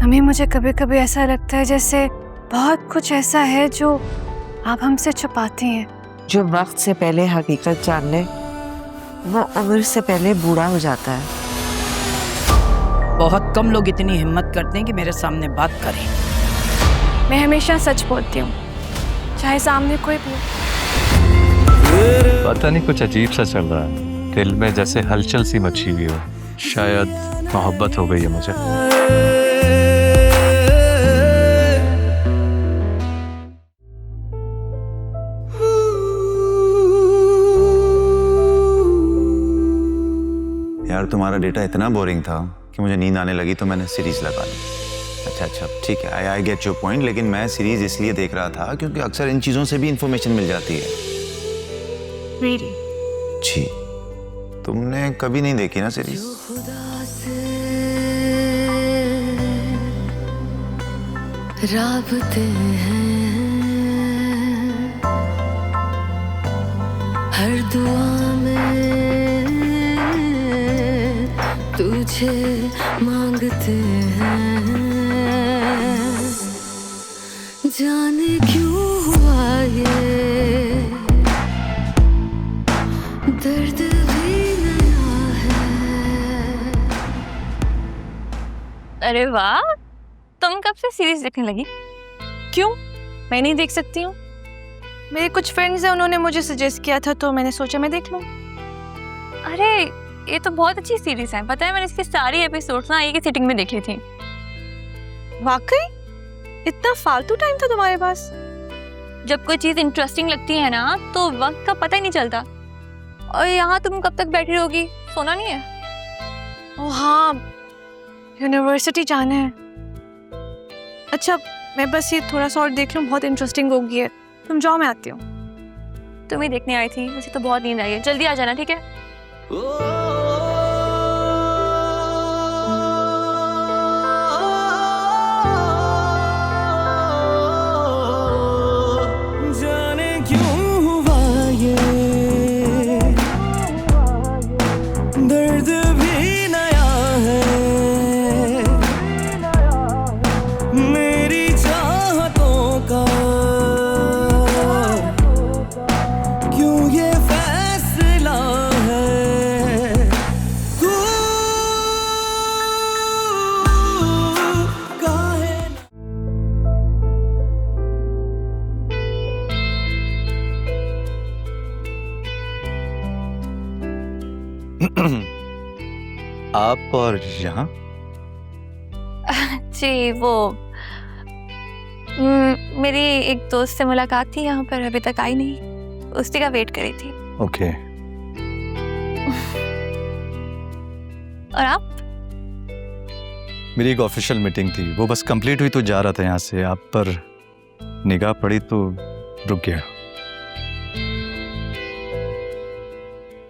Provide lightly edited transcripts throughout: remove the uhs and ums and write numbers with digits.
अम्मी मुझे कभी कभी ऐसा लगता है जैसे बहुत कुछ ऐसा है जो आप हमसे छुपाती हैं। जो वक्त से पहले हकीकत जान ले वो उम्र से पहले बूढ़ा हो जाता है। बहुत कम लोग इतनी हिम्मत करते हैं कि मेरे सामने बात करें। मैं हमेशा सच बोलती हूँ, चाहे सामने कोई भी हो। पता नहीं कुछ अजीब सा चल रहा है, दिल में जैसे हलचल सी मची हुई हो। शायद मोहब्बत हो गई है मुझे। यार तुम्हारा डेटा इतना बोरिंग था कि मुझे नींद आने लगी तो मैंने सीरीज लगा ली। अच्छा ठीक है, आई गेट योर पॉइंट, लेकिन मैं सीरीज इसलिए देख रहा था क्योंकि अक्सर इन चीजों से भी इंफॉर्मेशन मिल जाती है। Really? जी, तुमने कभी नहीं देखी ना सीरीज? राबते हैं हर दुआ में तुझे मांगते हैं, जाने क्यों हुआ ये दर्द भी नया है। अरे वाह, तुम कब से सीरीज देखने लगी? क्यों, मैं नहीं देख सकती हूँ? मेरे कुछ फ्रेंड्स हैं, उन्होंने मुझे सजेस्ट किया था तो मैंने सोचा मैं देख लूं। अरे ये तो बहुत अच्छी सीरीज है, पता है मैंने इसके सारी एपिसोड्स ना एक ही सिटिंग में देख ली थी। वाकई? इतना फालतू टाइम था तुम्हारे पास? जब कोई चीज इंटरेस्टिंग लगती है ना तो वक्त का पता ही नहीं चलता। और यहाँ तुम कब तक बैठी रहोगी, सोना नहीं है? ओह हाँ, यूनिवर्सिटी जाना है। अच्छा मैं बस ये थोड़ा सा और देख लूं, बहुत इंटरेस्टिंग होगी है। तुम जाओ, मैं आती हूँ। तुम ही देखने आई थी, मुझे तो बहुत नींद आई है, जल्दी आ जाना ठीक है? जाने क्यों हुआ ये दर्द भी नया है, मेरी चाहतों का क्यों ये फैसला है। तू काहे आप और यहाँ? जी वो मेरी एक दोस्त से मुलाकात थी यहाँ पर, अभी तक आई नहीं, उसी का वेट करी थी। ओके। और आप? मेरी एक ऑफिशियल मीटिंग थी, वो बस कंप्लीट हुई तो जा रहा था यहाँ से। आप पर निगाह पड़ी तो रुक गया।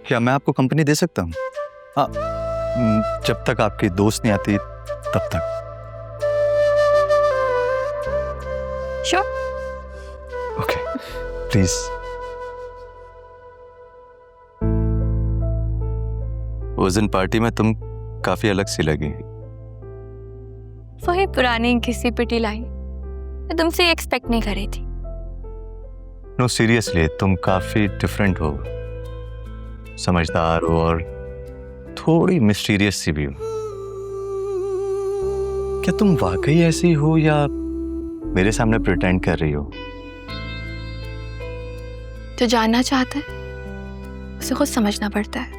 क्या मैं आपको कंपनी दे सकता हूँ? हाँ, जब तक आपकी दोस्त नहीं आती तब तक। श्योर। Okay, please. उस दिन पार्टी में तुम काफी अलग सी लगी। वही पुरानी घिसी पिटी लाइन, मैं तुमसे एक्सपेक्ट नहीं कर रही थी। नो सीरियसली, तुम काफी डिफरेंट हो, समझदार हो और थोड़ी मिस्टीरियस सी भी हो। क्या तुम वाकई ऐसी हो या मेरे सामने प्रिटेंड कर रही हो? जो जानना चाहता है उसे खुद समझना पड़ता है।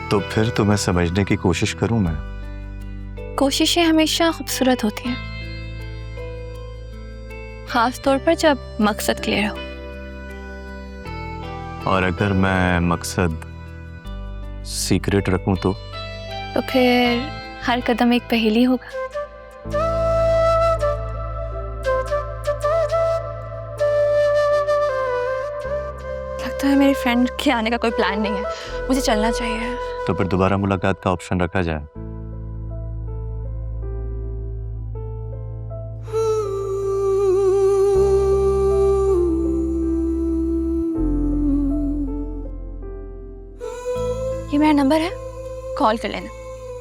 तो फिर तुम्हें समझने की कोशिश करूं मैं। कोशिशें हमेशा खूबसूरत होती हैं, खास तौर पर जब मकसद क्लियर हो। और अगर मैं मकसद सीक्रेट रखूं तो फिर हर कदम एक पहेली होगा। लगता है मेरी फ्रेंड के आने का कोई प्लान नहीं है, मुझे चलना चाहिए। तो फिर दोबारा मुलाकात का ऑप्शन रखा जाए। ये मेरा नंबर है, कॉल कर लेना।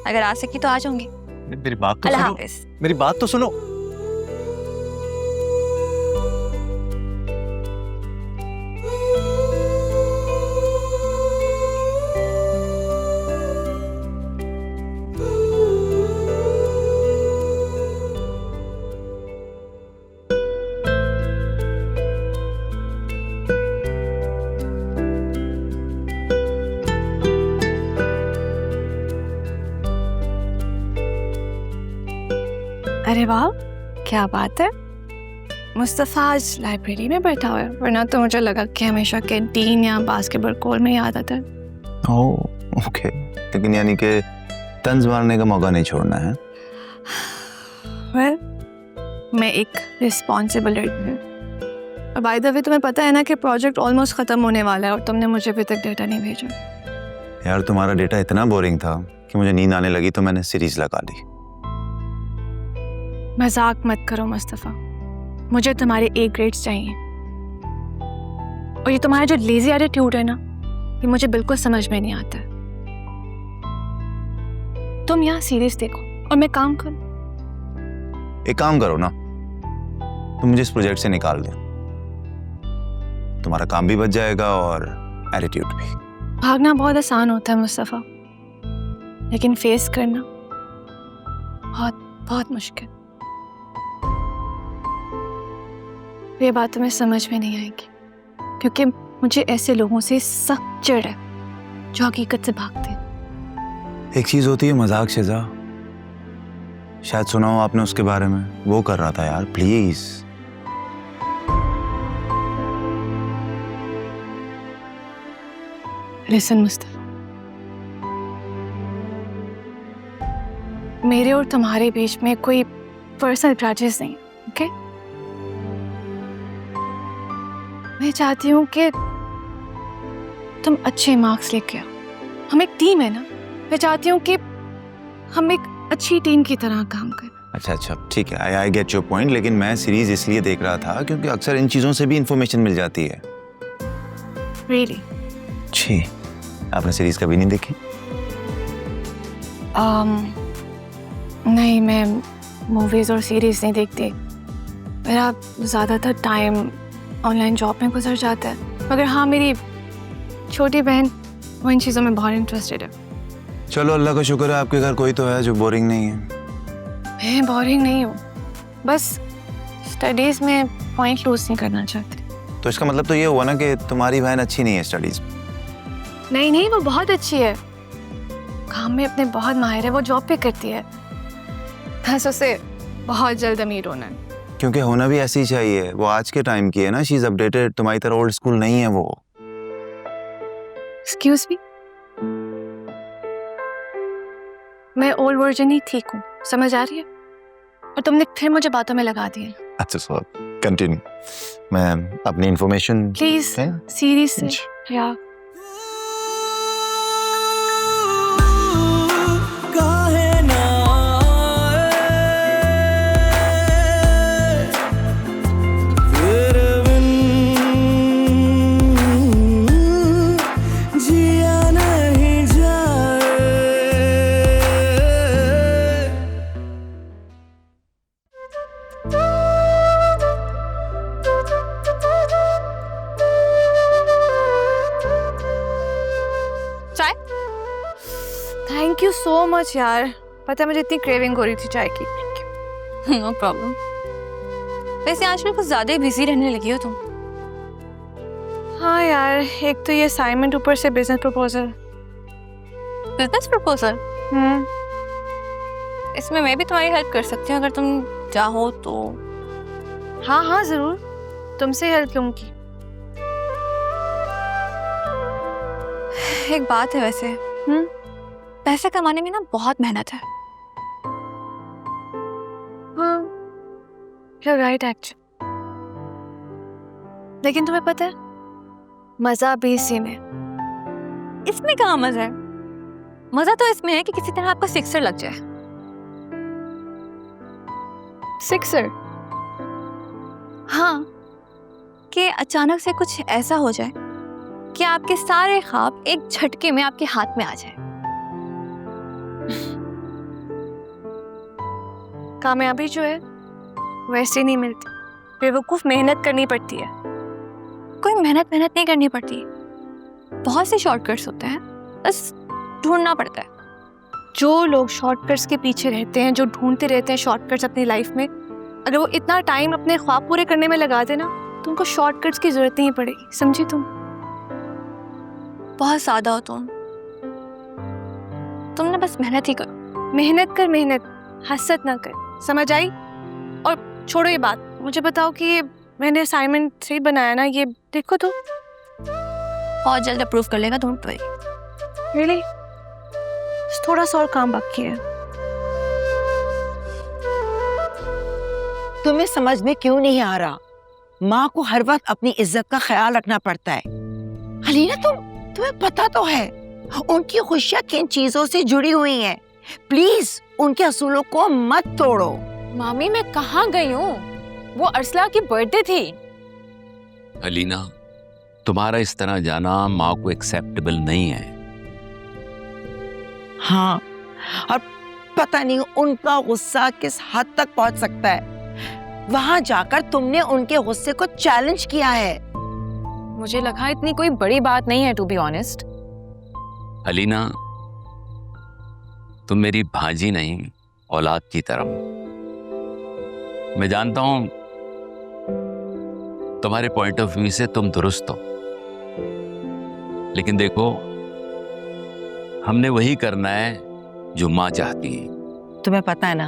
अगर आ सकी तो आ जाऊंगी। मेरी बात तो अल्लाह सुनो, हाफिज। मेरी बात तो सुनो। अरे वाह, क्या बात है। मुस्तफ़ा आज लाइब्रेरी में बैठा हुआ है, वरना तो मुझे लगा कि हमेशा कैंटीन या बास्केटबॉल कोर्ट में याद आता है। ओह ओके, लेकिन यानी कि तंज मारने का मौका नहीं छोड़ना है। वेल, मैं एक रिस्पॉन्सिबल लड़की हूँ। और बाय द वे, तुम्हें पता है ना कि प्रोजेक्ट ऑलमोस्ट ख़त्म होने वाला है और तुमने मुझे अभी तक डेटा नहीं भेजा। यार तुम्हारा डेटा इतना बोरिंग था कि मुझे नींद आने लगी तो मैंने सीरीज लगा ली। मजाक मत करो मुस्तफ़ा, मुझे तुम्हारे ए ग्रेड्स चाहिए। और ये तुम्हारा जो लेजी एटीट्यूड है ना, ये मुझे बिल्कुल समझ में नहीं आता है। तुम यहाँ सीरीज देखो और मैं काम करूँ। एक काम करो ना, तुम मुझे इस प्रोजेक्ट से निकाल दो, तुम्हारा काम भी बच जाएगा और एटीट्यूड भी। भागना बहुत आसान होता है मुस्तफ़ा, लेकिन फेस करना बहुत बहुत मुश्किल। ये बात तुम्हें समझ में नहीं आएगी, क्योंकि मुझे ऐसे लोगों से सख्त चिढ़ है जो हकीकत से भागते हैं। एक चीज होती है मजाक शिजा, शायद सुना हो आपने उसके बारे में, वो कर रहा था यार। प्लीज लिसन मुस्तफ़ा, मेरे और तुम्हारे बीच में कोई पर्सनल ग्रजेस नहीं, ओके? मैं चाहती हूँ कि तुम अच्छे मार्क्स लेके आओ। हम एक टीम है ना, मैं चाहती हूँ कि हम एक अच्छी टीम की तरह काम करें। अच्छा अच्छा ठीक है, आई गेट योर पॉइंट, लेकिन मैं सीरीज इसलिए देख रहा था क्योंकि अक्सर इन चीजों से भी इंफॉर्मेशन मिल जाती है। Really? छी, आपने सीरीज कभी नहीं देखी? नहीं, मैं मूवीज और सीरीज नहीं देखती। मेरा ज़्यादातर टाइम ऑनलाइन जॉब में गुजर जाता है। मगर हाँ, मेरी छोटी बहन वो इन चीज़ों में बहुत इंटरेस्टेड है। चलो अल्लाह का शुक्र है आपके घर कोई तो है जो बोरिंग नहीं है। मैं बोरिंग नहीं हूँ, बस स्टडीज़ में पॉइंट लूज नहीं करना चाहती। तो इसका मतलब तो ये हुआ ना कि तुम्हारी बहन अच्छी नहीं है स्टडीज में? नहीं नहीं, वो बहुत अच्छी है, काम में अपने बहुत माहिर है, वो जॉब पे करती है। बस उसे बहुत जल्द अमीर होना है। क्योंकि होना भी ऐसी ही चाहिए, वो आज के टाइम की है ना, शी इज अपडेटेड, तुम्हारी तरह ओल्ड स्कूल नहीं है वो। एक्सक्यूज मी, मैं ओल्ड वर्जन ही ठीक हूँ, समझ आ रही है? और तुमने फिर मुझे बातों में लगा दिया। अच्छा सो कंटिन्यू, मैं अपनी इंफॉर्मेशन प्लीज सीरीज से या काहे ना तेरे बिन जिया नहीं जाए। चाय? थैंक यू सो मच यार, पता है मुझे इतनी क्रेविंग हो रही थी चाय की। No problem. वैसे आजकल कुछ ज्यादा ही बिजी रहने लगी हो तुम। हाँ यार, एक तो ये असाइनमेंट, ऊपर से बिजनेस प्रपोजल। Business proposal? इसमें मैं भी तुम्हारी हेल्प कर सकती हूँ अगर तुम चाहो तो। हाँ हाँ जरूर, तुमसे हेल्प लूंगी। एक बात है वैसे, पैसे कमाने में ना बहुत मेहनत है। हाँ, you're right actually। लेकिन तुम्हें पता है, मजा भी इसी में। इसमें कहाँ मजा है? मजा तो इसमें है कि किसी तरह आपका सिक्सर लग जाए। सिक्सर? हाँ, कि अचानक से कुछ ऐसा हो जाए कि आपके सारे ख्वाब एक झटके में आपके हाथ में आ जाए। कामयाबी जो है वैसे नहीं मिलती, बेवकूफ़ मेहनत करनी पड़ती है। कोई मेहनत नहीं करनी पड़ती, बहुत से शॉर्टकट्स होते हैं, बस ढूंढना पड़ता है। जो लोग शॉर्टकट्स के पीछे रहते हैं, जो ढूंढते रहते हैं शॉर्टकट्स अपनी लाइफ में, अगर वो इतना टाइम अपने ख्वाब पूरे करने में लगा देना तो उनको शॉर्टकट्स की जरूरत नहीं पड़ेगी, समझी तुम? बहुत सादा हो तुमने बस मेहनत ही करो। मेहनत कर मेहनत, हसद ना कर, समझ आई? और छोड़ो ये बात, मुझे बताओ कि ये मैंने असाइनमेंट सही बनाया ना? ये देखो तो। बहुत जल्द अप्रूव कर लेगा, डोंट वरी। रियली? थोड़ा सा और काम बाकी है। तुम्हें समझ में क्यों नहीं आ रहा? माँ को हर वक्त अपनी इज्जत का ख्याल रखना पड़ता है। हलीना, तुम्हें पता तो है उनकी खुशियाँ किन चीजों से जुड़ी हुई हैं। प्लीज उनके असूलों को मत तोड़ो। मामी मैं कहाँ गई हूँ? वो अर्सला की बर्थडे थी। अलीना, तुम्हारा इस तरह जाना माँ को एक्सेप्टेबल नहीं है। हाँ, और पता नहीं उनका गुस्सा किस हद तक पहुंच सकता है। वहां जाकर तुमने उनके गुस्से को चैलेंज किया है। मुझे लगा इतनी कोई बड़ी बात नहीं है, टू बी ऑनेस्ट। अलीना, तुम मेरी भांजी नहीं, औलाद की तरह। मैं जानता हूं तुम्हारे पॉइंट ऑफ व्यू से तुम दुरुस्त हो, लेकिन देखो हमने वही करना है जो माँ चाहती है। तुम्हें पता है ना,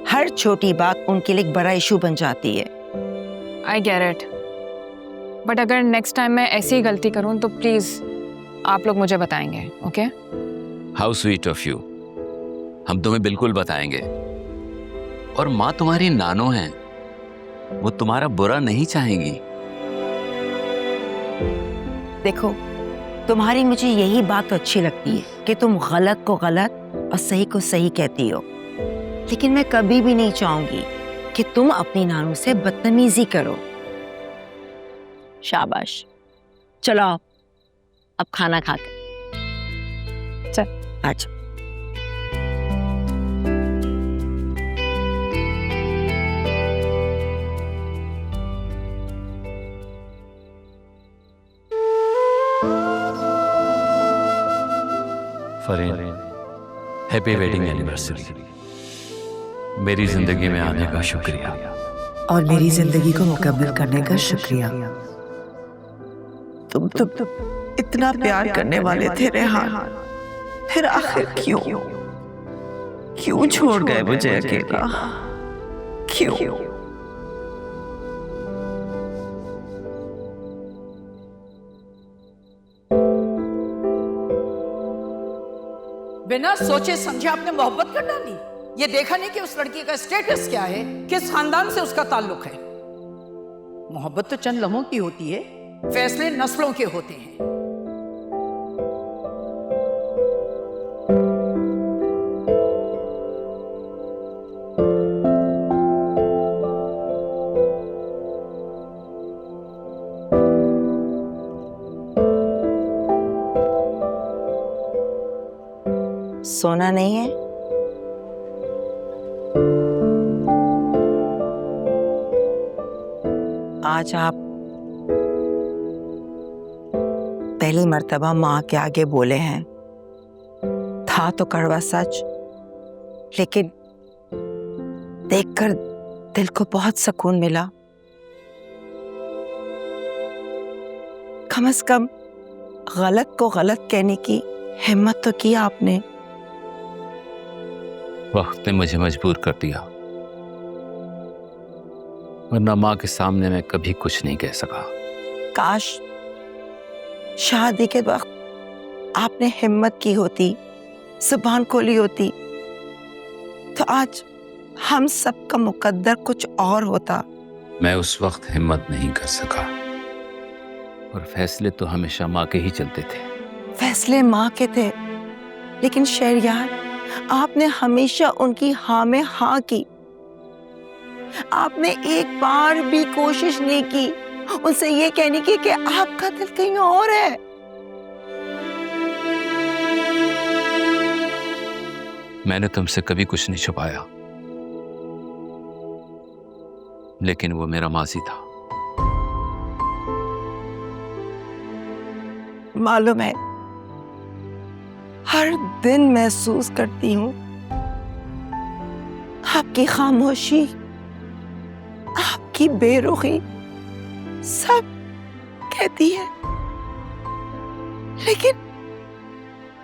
हर छोटी बात उनके लिए एक बड़ा इशू बन जाती है। आई गेट इट, बट अगर नेक्स्ट टाइम मैं ऐसी ही गलती करूं तो प्लीज आप लोग मुझे बताएंगे, okay? How sweet of you. हम तुम्हें बिल्कुल बताएंगे। और माँ तुम्हारी नानो है, वो तुम्हारा बुरा नहीं चाहेंगी। देखो, तुम्हारी मुझे यही बात तो अच्छी लगती है कि तुम गलत को गलत और सही को सही कहती हो, लेकिन मैं कभी भी नहीं चाहूंगी कि तुम अपनी नानू से बदतमीजी करो। शाबाश, चलो आओ, अब खाना खा के चल। अच्छा। Fareen, happy wedding anniversary. मेरी जिंदगी में आने का शुक्रिया। और मेरी जिंदगी को मुकम्मल करने का शुक्रिया। तुम इतना प्यार करने वाले थे रेहान, फिर आखिर क्यों छोड़ गए मुझे अकेला? क्यों? बिना सोचे समझे आपने मोहब्बत कर डाली। ये देखा नहीं कि उस लड़की का स्टेटस क्या है, किस खानदान से उसका ताल्लुक है। मोहब्बत तो चंद लम्हों की होती है, फैसले नस्लों के होते हैं। सोना नहीं है? आज आप पहली मर्तबा माँ के आगे बोले हैं। था तो कड़वा सच, लेकिन देखकर दिल को बहुत सुकून मिला। कम से कम गलत को गलत कहने की हिम्मत तो की आपने। वक्त ने मुझे मजबूर कर दिया, वरना माँ के सामने मैं कभी कुछ नहीं कह सका। काश शादी के वक्त आपने हिम्मत की होती, जुबान खोली होती, तो आज हम सबका मुकद्दर कुछ और होता। मैं उस वक्त हिम्मत नहीं कर सका, और फैसले तो हमेशा माँ के ही चलते थे। फैसले माँ के थे, लेकिन शहरयार, आपने हमेशा उनकी हाँ में हाँ की। आपने एक बार भी कोशिश नहीं की उनसे ये कहने की कि आपका दिल कहीं और है। मैंने तुमसे कभी कुछ नहीं छुपाया, लेकिन वो मेरा मासी था। मालूम है, हर दिन महसूस करती हूँ आपकी खामोशी, आपकी बेरुखी सब कहती है, लेकिन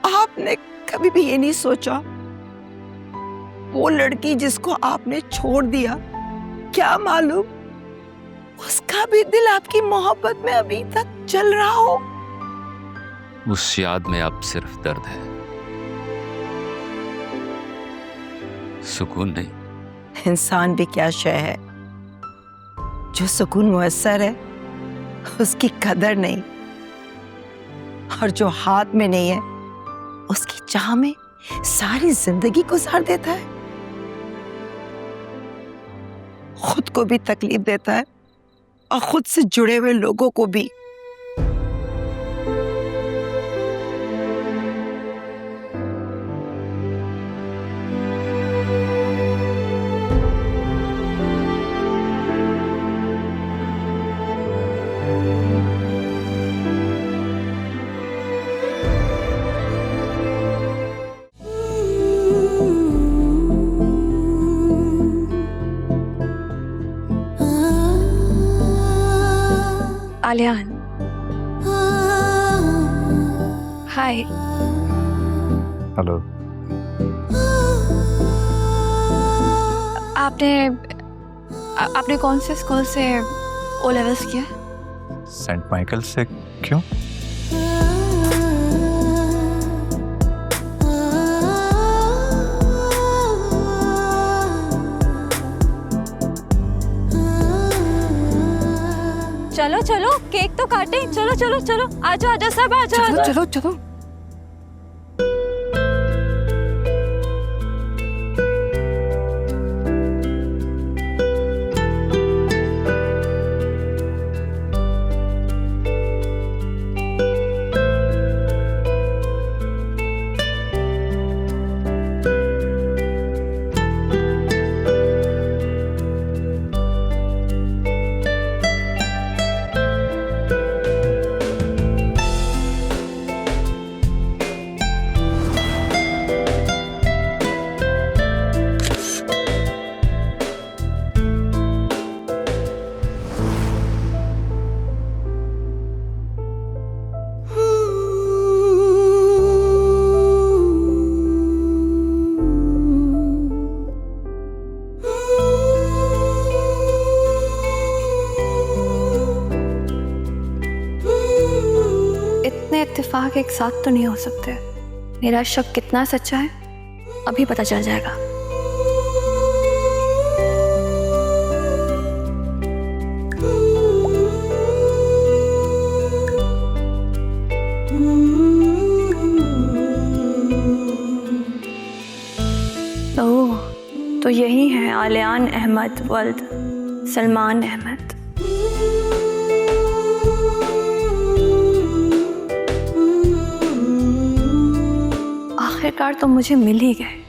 आपने कभी भी ये नहीं सोचा वो लड़की जिसको आपने छोड़ दिया, क्या मालूम उसका भी दिल आपकी मोहब्बत में अभी तक चल रहा हो। उस याद में अब सिर्फ दर्द है, सुकून नहीं। इंसान भी क्या शय है, जो सुकून मुयस्सर है उसकी कदर नहीं, और जो हाथ में नहीं है उसकी चाह में सारी जिंदगी गुजार देता है, खुद को भी तकलीफ देता है और खुद से जुड़े हुए लोगों को भी। आलियान, हाय। हेलो। आपने कौन से स्कूल से ओ लेवल्स किया? सेंट माइकल से। क्यों? चलो चलो केक तो काटे, चलो चलो चलो, आ जाओ आ जाओ सब, आ जाओ चलो चलो चलो। इत्तेफाक एक साथ तो नहीं हो सकते। मेरा शक कितना सच्चा है अभी पता चल जाएगा। ओह, तो यही है आलियान अहमद वल्द सलमान अहमद। आखिरकार तो मुझे मिल ही गए।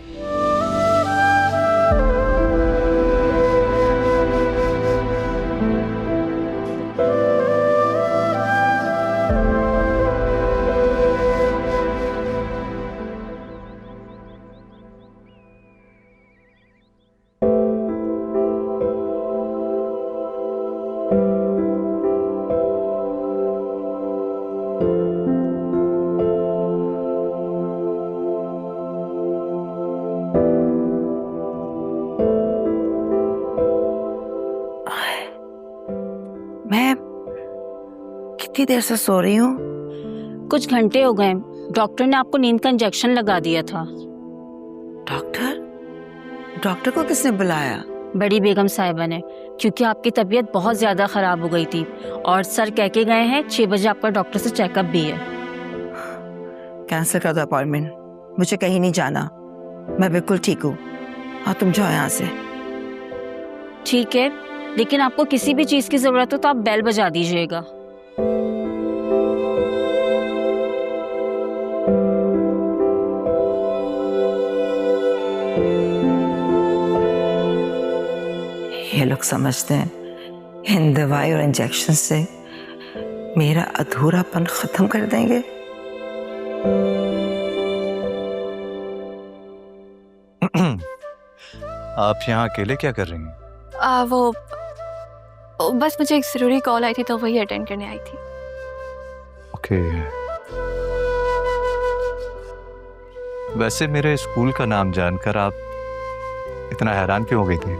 मैं कितनी देर से सो रही हूँ? कुछ घंटे हो गए। डॉक्टर ने आपको नींद का इंजेक्शन लगा दिया था। डॉक्टर? डॉक्टर को किसने बुलाया? बड़ी बेगम साहिबा ने, क्योंकि आपकी तबीयत बहुत ज्यादा खराब हो गई थी और सर कह के गए हैं 6 बजे आपका डॉक्टर से चेकअप भी है। कैंसिल कर दो अपॉइंटमेंट, मुझे कहीं नहीं जाना, मैं बिल्कुल ठीक हूँ और तुम जाओ यहाँ से। ठीक है, लेकिन आपको किसी भी चीज की जरूरत हो तो आप बेल बजा दीजिएगा। ये लोग समझते हैं इन दवाई और इंजेक्शन से मेरा अधूरापन खत्म कर देंगे। आप यहाँ अकेले क्या कर रही हैं? वो बस मुझे एक ज़रूरी कॉल आई थी तो वही अटेंड करने आई थी। ओके। वैसे मेरे स्कूल का नाम जानकर आप इतना हैरान क्यों हो गई थी?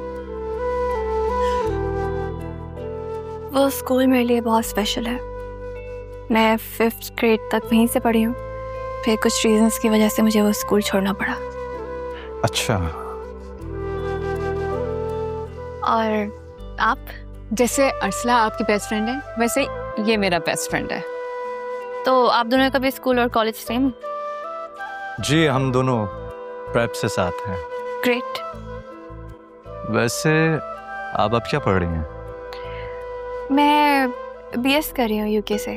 वो स्कूल मेरे लिए बहुत स्पेशल है। मैं 5th ग्रेड तक वहीं से पढ़ी हूँ, फिर कुछ रीजंस की वजह से मुझे वो स्कूल छोड़ना पड़ा। अच्छा। और आप? जैसे अर्सला आपकी बेस्ट फ्रेंड है, वैसे ये मेरा बेस्ट फ्रेंड है। तो आप दोनों का भी स्कूल और कॉलेज सेम? जी, हम दोनों प्रेप से साथ हैं। ग्रेट। वैसे आप अब क्या पढ़ रही हैं? मैं BS कर रही हूँ UK से,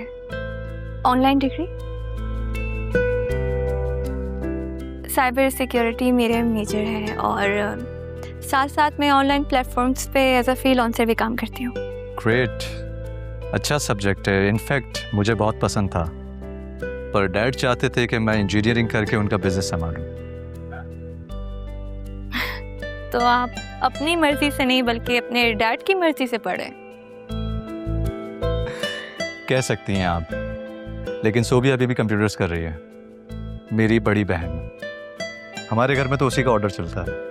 ऑनलाइन डिग्री। साइबर सिक्योरिटी मेरे मेजर है और साथ साथ मैं ऑनलाइन प्लेटफॉर्म्स पे एज अ फ्रीलांसर भी काम करती हूँ। ग्रेट, अच्छा सब्जेक्ट है। इनफैक्ट मुझे बहुत पसंद था, पर डैड चाहते थे कि मैं इंजीनियरिंग करके उनका बिजनेस संभालूं। तो आप अपनी मर्जी से नहीं बल्कि अपने डैड की मर्जी से पढ़े। कह सकती हैं आप, लेकिन सोबिया अभी भी कंप्यूटर्स कर रही है, मेरी बड़ी बहन। हमारे घर में तो उसी का ऑर्डर चलता है,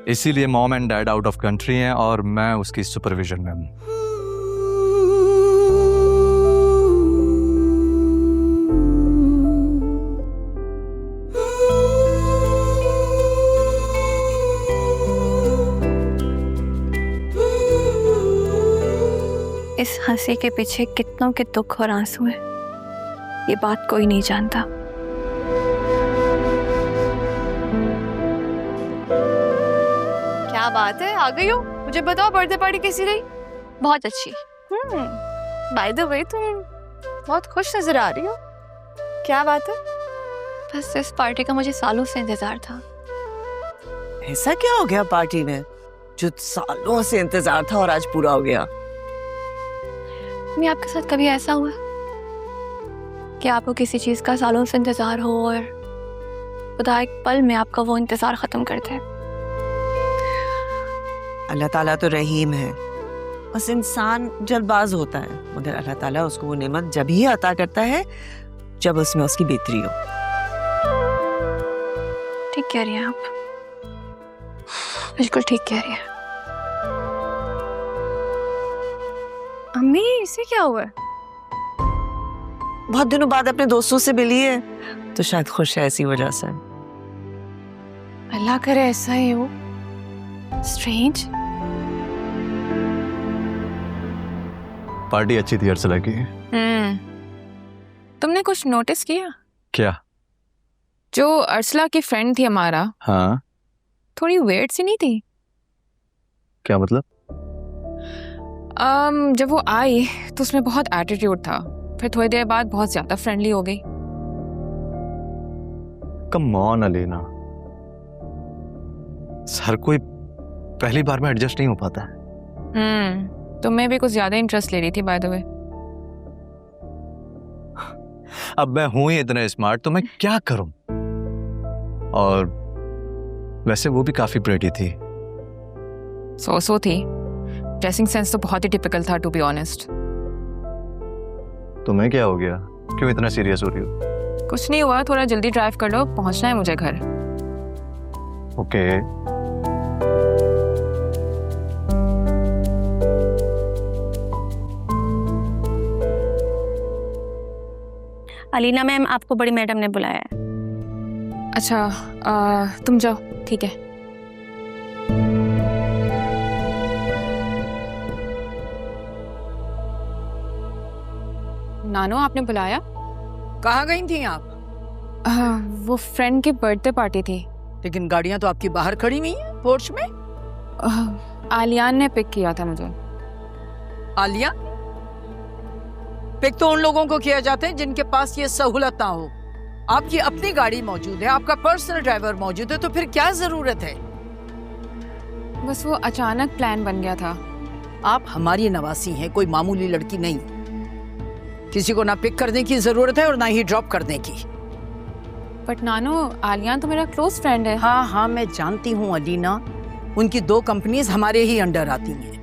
इसीलिए mom and dad out of country हैं और मैं उसकी सुपरविजन में हूँ। इस हंसी के पीछे कितनों के दुख और आंसू हैं, ये बात कोई नहीं जानता। क्या बात है, आ गई हो? मुझे बताओ बर्थडे पार्टी कैसी रही? बहुत अच्छी। बाय द वे तुम बहुत खुश नजर आ रही हो, क्या बात है? बस इस पार्टी का मुझे सालों से इंतजार था। ऐसा क्या हो गया पार्टी में जो सालों से इंतजार था और आज पूरा हो गया? मैं आपके साथ कभी ऐसा हुआ कि आपको किसी चीज का सालों से इंतजार हो और खुदा एक पल में आपका वो इंतजार खत्म कर दे? अल्लाह ताला तो रहीम है, बस इंसान जल्दबाज होता है, मगर अल्लाह ताला उसको वो नेमत जब ही अता करता है जब उसमें उसकी बेहतरी हो। ठीक कह रही हैं आप, बिल्कुल ठीक कह रही हैं। अम्मी इसे क्या हुआ है? बहुत दिनों बाद अपने दोस्तों से मिली है तो शायद खुश है इसी वजह से। अल्लाह करे ऐसा ही हो। स्ट्रेंज। पार्टी अच्छी थी अर्सला की। तुमने कुछ नोटिस किया? क्या? जो अर्सला की फ्रेंड थी हमारा, हाँ, थोड़ी वेट सी नहीं थी? क्या मतलब? जब वो आई तो उसमें बहुत एटीट्यूड था, फिर थोड़ी देर बाद बहुत ज्यादा फ्रेंडली हो गई। कम ऑन अलीना, हर कोई पहली बार में एडजस्ट नहीं हो पाता है। तुम्हें भी कुछ ज्यादा इंटरेस्ट ले रही थी बाय द वे। अब मैं हूं ही इतना स्मार्ट तो मैं क्या करूं? और वैसे वो भी काफी प्रेटी थी। सो थी। ड्रेसिंग सेंस तो बहुत ही टिपिकल था टू बी ऑनेस्ट। तुम्हें क्या हो गया? क्यों इतना सीरियस हो रही हो? कुछ नहीं हुआ, थोड़ा जल्दी ड्राइव कर लो, पहुंचना है मुझे घर। ओके। अलीना मैम, आपको बड़ी मैडम ने बुलाया है। अच्छा, तुम जाओ, ठीक है। नानो, आपने बुलाया? कहाँ गई थी आप? वो फ्रेंड की बर्थडे पार्टी थी। लेकिन गाड़ियां तो आपकी बाहर खड़ी नहीं है पोर्च में। आलियान ने पिक किया था मुझे। आलिया? पिक तो उन लोगों को किया जाता है जिनके पास ये सहूलत ना हो। आपकी अपनी गाड़ी मौजूद है, आपका पर्सनल ड्राइवर मौजूद है, तो फिर क्या जरूरत है? बस वो अचानक प्लान बन गया था। आप हमारी नवासी हैं, कोई मामूली लड़की नहीं। किसी को ना पिक करने की जरूरत है और ना ही ड्रॉप करने की। बट नानो, आलियान तो मेरा क्लोज फ्रेंड है। हाँ हाँ, मैं जानती हूँ अलीना, उनकी 2 कंपनीज हमारे ही अंडर आती हैं।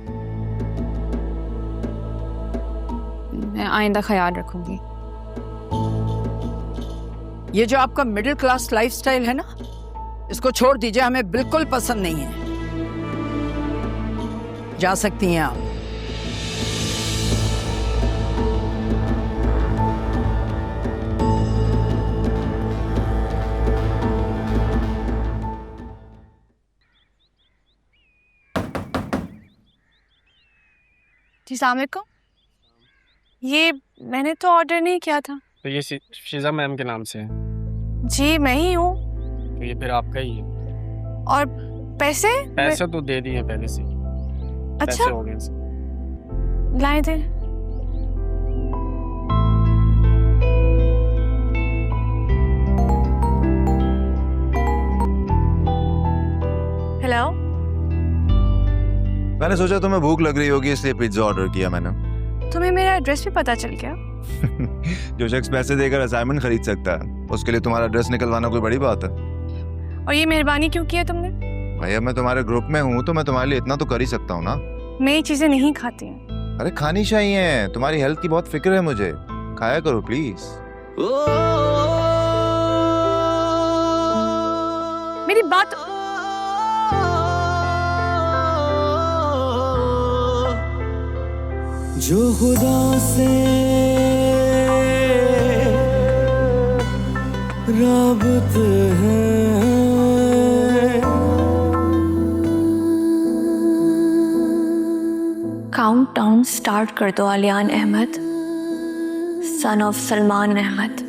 मैं आइंदा ख्याल रखूंगी। ये जो आपका मिडिल क्लास लाइफस्टाइल है ना, इसको छोड़ दीजिए, हमें बिल्कुल पसंद नहीं है। जा सकती हैं आप। जी अस्सलाम वालेकुम। ये मैंने तो ऑर्डर नहीं किया था। तो ये शीजा मैम के नाम से है। जी मैं ही हूँ। तो ये फिर आपका ही है। और पैसे? पैसे तो दे दिए पहले से। अच्छा, पैसे हो गए। लाए थे। हेलो, मैंने सोचा तुम्हें भूख लग रही होगी इसलिए पिज्जा ऑर्डर किया मैंने। तुम्हें मेरा एड्रेस भी पता चल गया? जो शख्स पैसे देकर असाइनमेंट खरीद सकता है उसके लिए तुम्हारा एड्रेस निकलवाना कोई बड़ी बात है। और ये मेहरबानी क्यों की है तुमने? भैया मैं तुम्हारे ग्रुप में हूँ तो मैं तुम्हारे लिए इतना तो कर ही सकता हूँ ना। मैं ये चीजें नहीं खाती हूँ। अरे खानी चाहिए, तुम्हारी हेल्थ की बहुत फिक्र है मुझे, खाया करो प्लीज। मेरी बात जो खुदा से राबत है। काउंट डाउन स्टार्ट कर दो आलियान अहमद, सन ऑफ सलमान अहमद।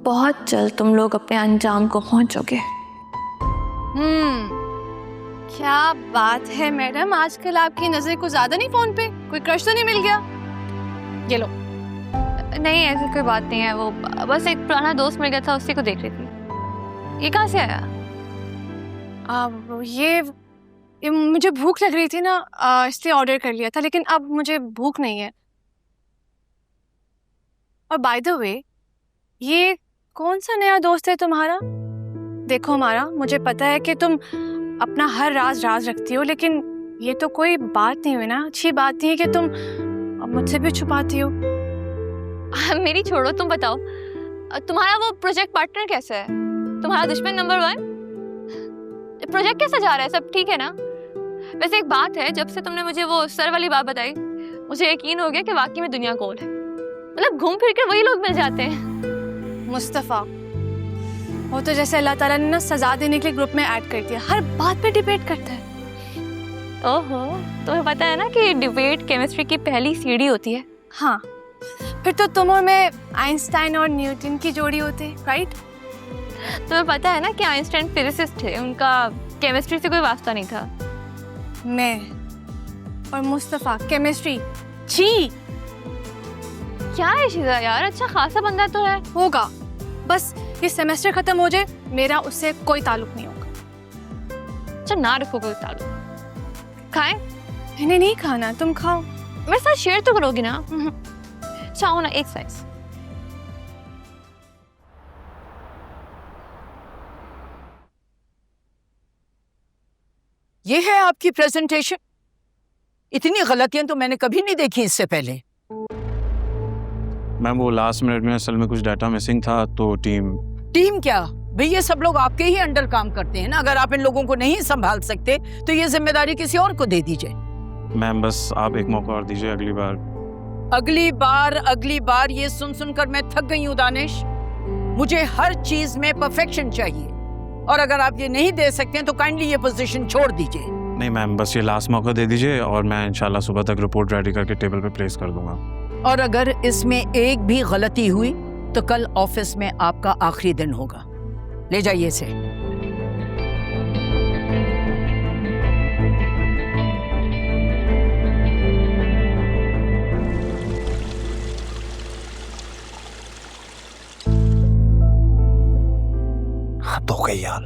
बहुत जल्द तुम लोग अपने अंजाम को पहुंचोगे। क्या बात है मैडम, आजकल आपकी नजर कुछ ज्यादा नहीं फोन पे? कोई क्रश तो नहीं मिल गया? ये लो। नहीं, ऐसी कोई बात नहीं है। वो बस एक पुराना दोस्त मिल गया था, उसी को देख रही थी। ये कहाँ से आया? ये मुझे भूख लग रही थी ना, इसलिए ऑर्डर कर लिया था, लेकिन अब मुझे भूख नहीं है। और बाय द वे, ये कौन सा नया दोस्त है तुम्हारा? देखो हमारा, मुझे पता है कि तुम अपना हर राज रखती हो, लेकिन ये तो कोई बात नहीं हुई ना, अच्छी बात नहीं है कि तुम मुझसे भी छुपाती हो। मेरी छोड़ो, तुम बताओ तुम्हारा वो प्रोजेक्ट पार्टनर कैसा है? तुम्हारा दुश्मन नंबर 1? प्रोजेक्ट कैसा जा रहा है? सब ठीक है ना? वैसे एक बात है, जब से तुमने मुझे वो सर वाली बात बताई, मुझे यकीन हो गया कि वाकई में दुनिया गोल है। मतलब घूम फिर कर वही लोग मिल जाते हैं। मुस्तफ़ा, वो तो जैसे अल्लाह ताला ने ना सजा देने के लिए ग्रुप में ऐड कर दिया, हर बात पे डिबेट करता है। ओहो, तुम्हें पता है ना कि डिबेट केमिस्ट्री की पहली सीढ़ी होती है। हाँ, फिर तो तुम और मैं आइंस्टाइन और न्यूटन की जोड़ी होते, राइट? तुम्हें पता है ना कि आइंस्टाइन फिजिसिस्ट थे, उनका केमिस्ट्री से कोई वास्ता नहीं था। मैं और मुस्तफ़ा केमिस्ट्री, छी! क्या है शीजा यार, अच्छा खासा बंदा तो है। होगा, बस ये सेमेस्टर खत्म हो जाए, मेरा उससे कोई ताल्लुक नहीं होगा। अच्छा ना रखो कोई ताल्लुक। खाएं? मैंने नहीं खाना, तुम खाओ। मेरे साथ शेयर तो करोगी ना? चाहो ना, एक साइज। ये है आपकी प्रेजेंटेशन। इतनी गलतियां तो मैंने कभी नहीं देखी इससे पहले। मैम वो लास्ट मिनट में असल में कुछ डाटा मिसिंग था तो टीम क्या भाई, ये सब लोग आपके ही अंडर काम करते हैं ना। अगर आप इन लोगों को नहीं संभाल सकते तो ये जिम्मेदारी किसी और को दे दीजिए। मैम बस आप एक मौका और दीजिए, अगली बार ये सुन कर मैं थक गई हूँ दानिश। मुझे हर चीज में परफेक्शन चाहिए, और अगर आप ये नहीं दे सकते हैं तो काइंडली ये पोजीशन छोड़ दीजिए। नहीं मैम, बस ये लास्ट मौका दे दीजिए और मैं इंशाल्लाह सुबह तक रिपोर्ट रेडी करके टेबल पे प्लेस कर दूंगा। और अगर इसमें एक भी गलती हुई तो कल ऑफिस में आपका आखिरी दिन होगा। ले जाइए इसे। हद हो गई यार,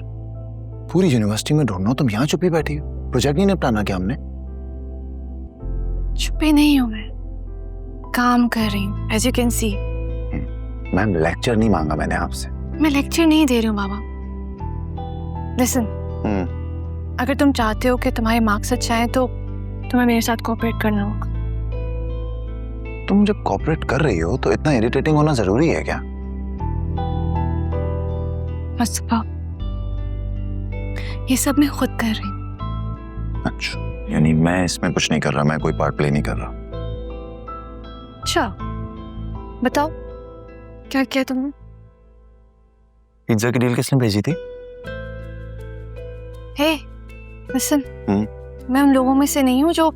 पूरी यूनिवर्सिटी में ढूंढना, तुम यहाँ चुपी बैठी हो। प्रोजेक्ट नहीं निपटाना क्या हमने? छुपी नहीं हूँ मैं, काम कर रही हूँ, as you can see. Ma'am lecture नहीं मांगा मैंने आपसे। मैं लेक्चर नहीं दे रही हूँ बाबा। लिसन, अगर तुम चाहते हो कि तुम्हारे मार्क्स अच्छे आए तो तुम्हें मेरे साथ कोऑपरेट करना होगा। तुम जब कोऑपरेट कर रही हो तो इतना इरिटेटिंग होना जरूरी है क्या? मुस्तफा, ये सब मैं खुद कर रही हूँ। अच्छा, यानी मैं इसमें कुछ नहीं कर रहा, मैं कोई पार्ट प्ले नहीं कर रहा। अच्छा, बताओ क्या किया तुमने? पिज्जा की डील किसने भेजी थी? हे, लिसन, मैं उन लोगों में से नहीं हूँ जो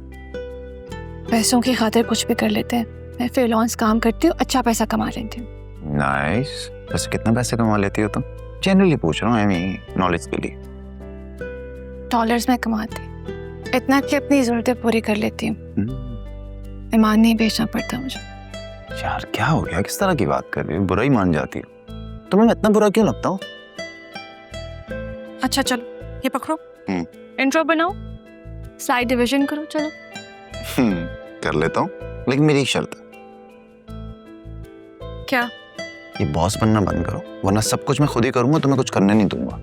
पैसों की खातिर कुछ भी कर लेते हैं। मैं फ्रीलांस काम करती हूँ, अच्छा पैसा कमा लेती हूँ। नाइस। वैसे कितना पैसे कमा लेती हो तुम? जनरली पूछ रहा हूँ, आई मीन नॉलेज के लिए। डॉलर्स में कमाती हूँ, इतना कि अपनी जरूरतें पूरी कर लेती हूँ। ईमान नहीं बेचना पड़ता मुझे। यार क्या हो गया, किस तरह की बात कर रही हो? बुरा ही मान जाती हो। तुम्हें मैं इतना बुरा क्यों लगता हूँ? अच्छा चलो, ये पकड़ो, इंट्रो बनाओ, स्लाइड डिवीजन करो। चलो कर लेता हूँ, लेकिन मेरी एक शर्त है। क्या? ये बॉस बनना बंद करो, वरना सब कुछ मैं खुद ही करूंगा, तुम्हें कुछ करने नहीं दूंगा।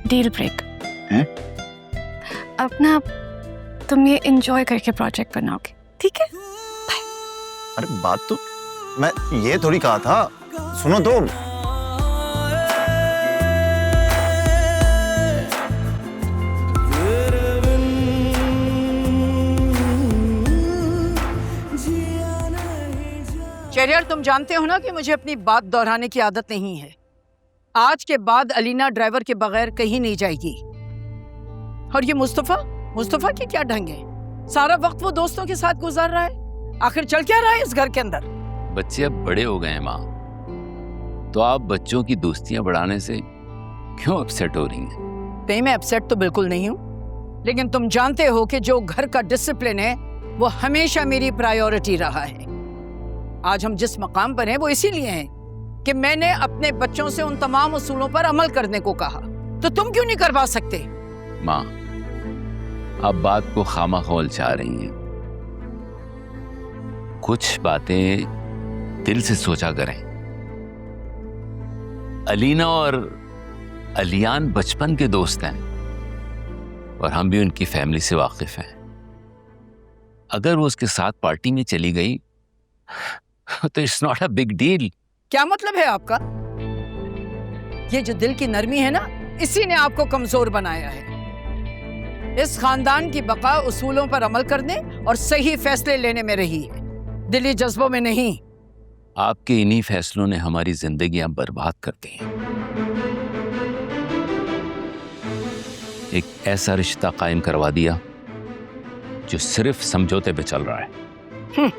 Deal break. हैं? अब ना तुम ये एंजॉय करके प्रोजेक्ट बनाओगे, ठीक है? अरे बात तो मैं ये थोड़ी कहा था, सुनो तो। शहरयार, तुम जानते हो ना कि मुझे अपनी बात दोहराने की आदत नहीं है। आज के बाद अलीना ड्राइवर के बगैर कहीं नहीं जाएगी। और ये मुस्तफा की क्या ढंग है? सारा वक्त वो दोस्तों के साथ गुजार रहा है। आखिर चल क्या रहा है इस घर के अंदर? बच्चे अब बड़े हो गए हैं माँ, तो आप बच्चों की दोस्तियां बढ़ाने से क्यों अपसेट हो रही हैं? नहीं, मैं अपसेट तो बिल्कुल नहीं हूँ, लेकिन तुम जानते हो कि जो घर का डिसिप्लिन है वो हमेशा मेरी प्रायोरिटी रहा है। आज हम जिस मकाम पर हैं वो इसीलिए हैं कि मैंने अपने बच्चों से उन तमाम उसूलों पर अमल करने को कहा। तो तुम क्यों नहीं करवा सकते? माँ, आप बात को खामाखोल चाह रही हैं। कुछ बातें दिल से सोचा करें। अलीना और अलियान बचपन के दोस्त हैं और हम भी उनकी फैमिली से वाकिफ हैं। अगर वो उसके साथ पार्टी में चली गई तो it's not a big deal. क्या मतलब है आपका? ये जो दिल की नरमी है ना, इसी ने आपको कमजोर बनाया है। इस खानदान की बका उसूलों पर अमल करने और सही फैसले लेने में रही है, दिली जज्बों में नहीं। आपके इन्हीं फैसलों ने हमारी जिंदगियां बर्बाद कर दी हैं। एक ऐसा रिश्ता कायम करवा दिया जो सिर्फ समझौते पे चल रहा है।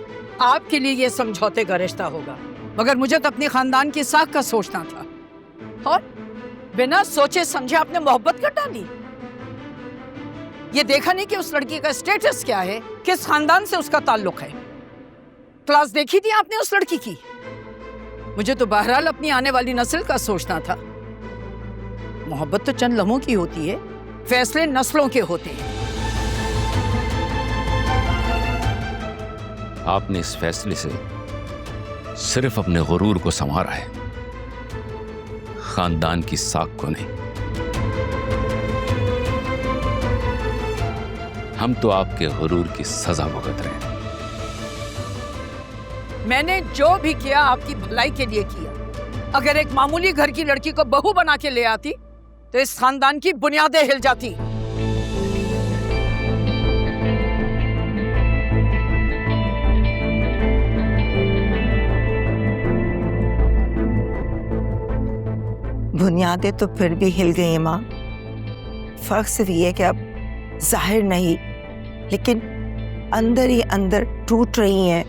आपके लिए ये समझौते का रिश्ता होगा, मगर मुझे तो अपनी खानदान की साख का सोचना था। और बिना सोचे समझे आपने मोहब्बत कर डाली। ये देखा नहीं कि उस लड़की का स्टेटस क्या है, किस खानदान से उसका ताल्लुक है। क्लास देखी थी आपने उस लड़की की? मुझे तो बहरहाल अपनी आने वाली नस्ल का सोचना था। मोहब्बत तो चंद लम्हों की होती है, फैसले नस्लों के होते हैं। आपने इस फैसले से सिर्फ अपने गुरूर को संवारा है, खानदान की साख को नहीं। हम तो आपके गुरूर की सजा भुगत रहे हैं। मैंने जो भी किया आपकी भलाई के लिए किया। अगर एक मामूली घर की लड़की को बहू बना के ले आती तो इस खानदान की बुनियादें हिल जाती। बुनियादें तो फिर भी हिल गई हैं माँ। फर्क सिर्फ ये है कि अब जाहिर नहीं, लेकिन अंदर ही अंदर टूट रही हैं।